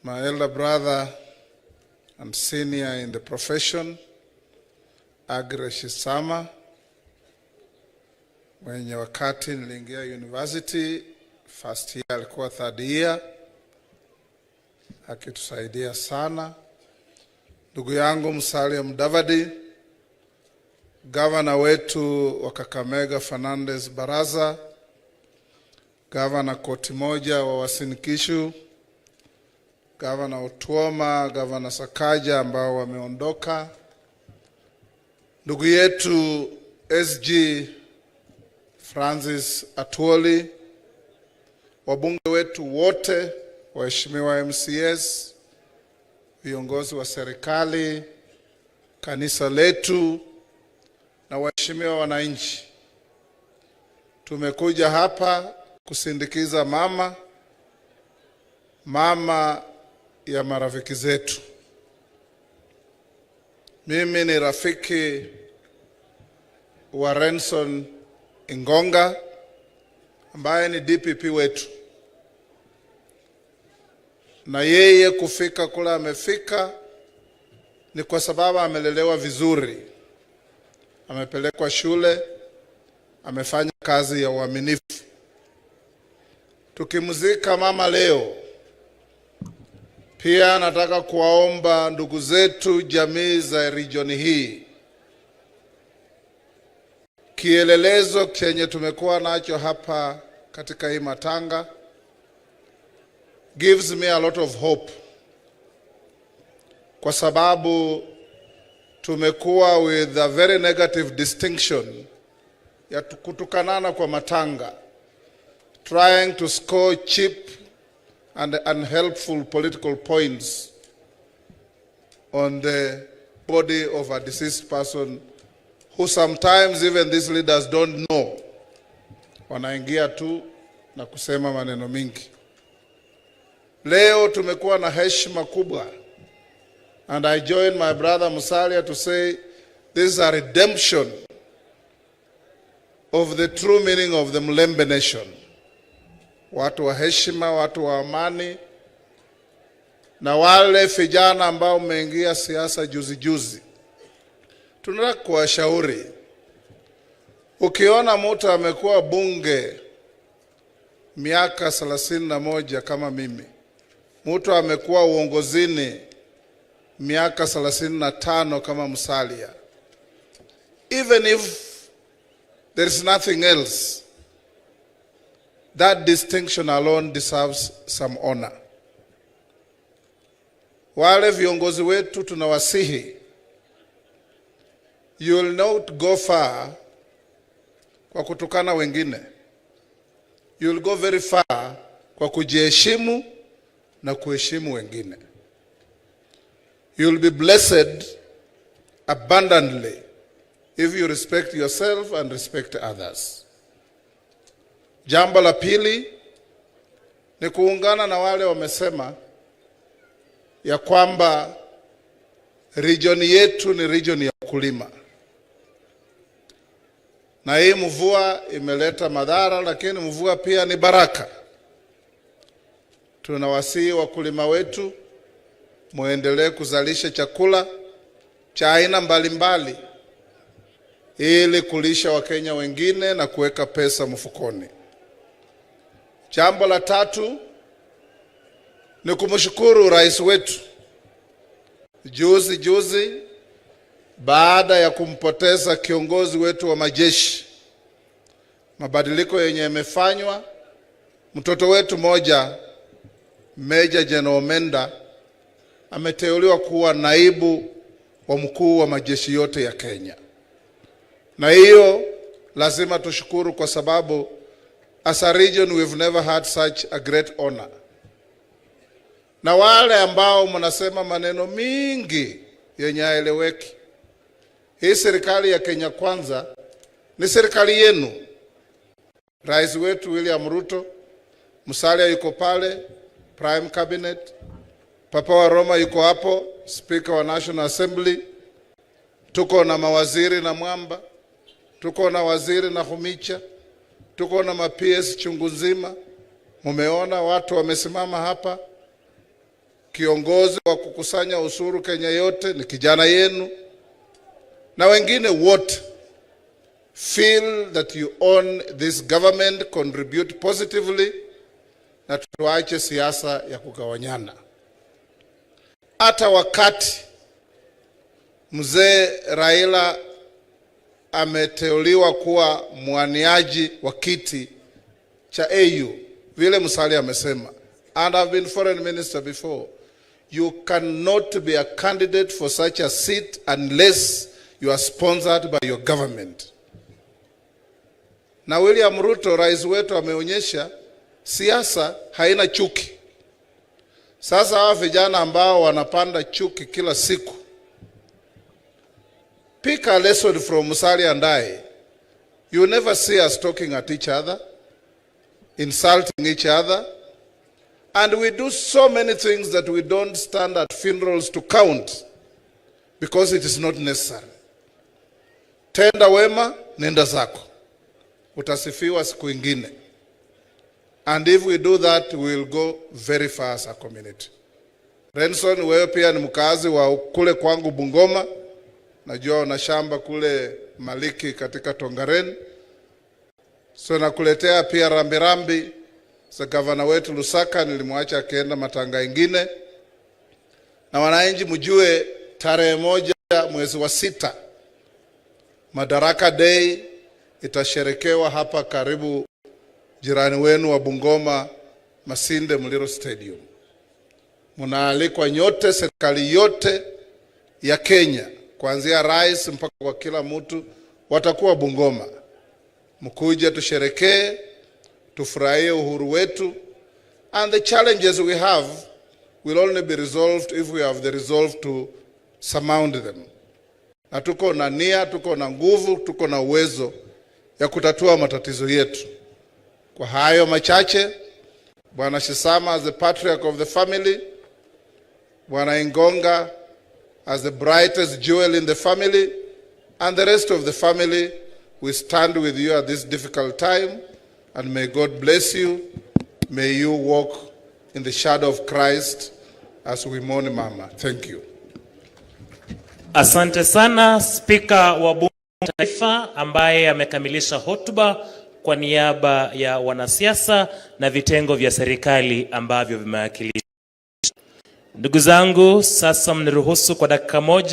my elder brother and senior in the profession, Agre Shisama, mwenye wakati niliingia university, first year alikuwa third year, akitusaidia sana. Ndugu yangu Musalia Mudavadi, gavana wetu wa Kakamega Fernandez Baraza, gavana Koti Moja wa Uasin Gishu, gavana Otuoma, gavana Sakaja ambao wameondoka, ndugu yetu SG Francis Atwoli, wabunge wetu wote, waheshimiwa MCS, viongozi wa serikali, kanisa letu na waheshimiwa wananchi. Tumekuja hapa kusindikiza mama ya marafiki zetu. Mimi ni rafiki wa Renson Ingonga ambaye ni DPP wetu, na yeye kufika kula amefika ni kwa sababu amelelewa vizuri, amepelekwa shule, amefanya kazi ya uaminifu. Tukimzika mama leo, pia nataka kuwaomba ndugu zetu jamii za region hii, kielelezo chenye tumekuwa nacho hapa katika hii matanga gives me a lot of hope, kwa sababu tumekuwa with a very negative distinction ya kutukanana kwa matanga, trying to score cheap and unhelpful political points on the body of a deceased person who sometimes even these leaders don't know. Wanaingia tu na kusema maneno mingi. Leo tumekuwa na heshima kubwa, and I join my brother Musalia to say this is a redemption of the true meaning of the Mlembe nation. Watu wa heshima, watu wa amani, na wale vijana ambao umeingia siasa juzi. Tunataka kuwashauri, ukiona mtu amekuwa bunge miaka 31 kama mimi, mtu amekuwa uongozini miaka 35 kama Musalia, even if there is nothing else, that distinction alone deserves some honor. Wale viongozi wetu tunawasihi, you will not go far kwa kutukana wengine. You will go very far kwa kujiheshimu na kuheshimu wengine. You will be blessed abundantly if you respect yourself and respect others. Jambo la pili ni kuungana na wale wamesema ya kwamba region yetu ni region ya ukulima. Na hii mvua imeleta madhara, lakini mvua pia ni baraka. Tunawasihi wakulima wetu muendelee kuzalisha chakula cha aina mbalimbali ili kulisha Wakenya wengine na kuweka pesa mfukoni. Jambo la tatu ni kumshukuru rais wetu. Juzi baada ya kumpoteza kiongozi wetu wa majeshi, mabadiliko yenye yamefanywa, mtoto wetu moja Major General Menda ameteuliwa kuwa naibu wa mkuu wa majeshi yote ya Kenya. Na hiyo lazima tushukuru, kwa sababu as a region we've never had such a great honor. Na wale ambao mnasema maneno mingi yenye haeleweki, hii serikali ya Kenya Kwanza ni serikali yenu. Rais wetu William Ruto, Musalia yuko pale, Prime Cabinet, Papa wa Roma yuko hapo, Speaker wa National Assembly, tuko na mawaziri na Mwamba, tuko na waziri na Humicha, tuko na ma-PS chungu nzima. Mumeona watu wamesimama hapa. kiongozi wa kukusanya ushuru Kenya yote ni kijana yenu, na wengine wote feel that you own this government, contribute positively, na tuache siasa ya kugawanyana. Hata wakati mzee Raila ameteuliwa kuwa mwaniaji wa kiti cha AU, vile Musalia amesema, and I've been foreign minister before, you cannot be a candidate for such a seat unless you are sponsored by your government. Na William Ruto, rais wetu, ameonyesha siasa haina chuki. Sasa hawa vijana ambao wanapanda chuki kila siku, pick a lesson from Musalia and I. You never see us talking at each other, insulting each other, and we do so many things that we don't stand at funerals to count because it is not necessary. Tenda wema, nenda zako, utasifiwa siku ingine. And if we do that, we will go very far as a community. Renson, wewe pia ni mkazi wa kule kwangu Bungoma. Najua una shamba kule Maliki katika Tongaren. So nakuletea pia rambirambi za gavana wetu Lusaka, nilimwacha akaenda matanga ingine. Na wananchi mjue tarehe 1 mwezi wa 6 Madaraka Day itasherekewa hapa karibu jirani wenu wa Bungoma, Masinde Muliro Stadium. Mnaalikwa nyote, serikali yote ya Kenya, kuanzia rais mpaka kwa kila mtu, watakuwa Bungoma. Mkuje tusherekee, tufurahie uhuru wetu, and the challenges we have will only be resolved if we have the resolve to surmount them. Na tuko na nia, tuko na nguvu, tuko na uwezo ya kutatua matatizo yetu. Kwa hayo machache, Bwana Shisama as the patriarch of the family, Bwana Ingonga as the brightest jewel in the family, and the rest of the family, we stand with you at this difficult time, and may God bless you. May you walk in the shadow of Christ as we mourn Mama. Thank you. Asante sana Spika wa Bunge la Taifa ambaye amekamilisha hotuba kwa niaba ya wanasiasa na vitengo vya serikali ambavyo vimewakilisha. Ndugu zangu, sasa mniruhusu kwa dakika moja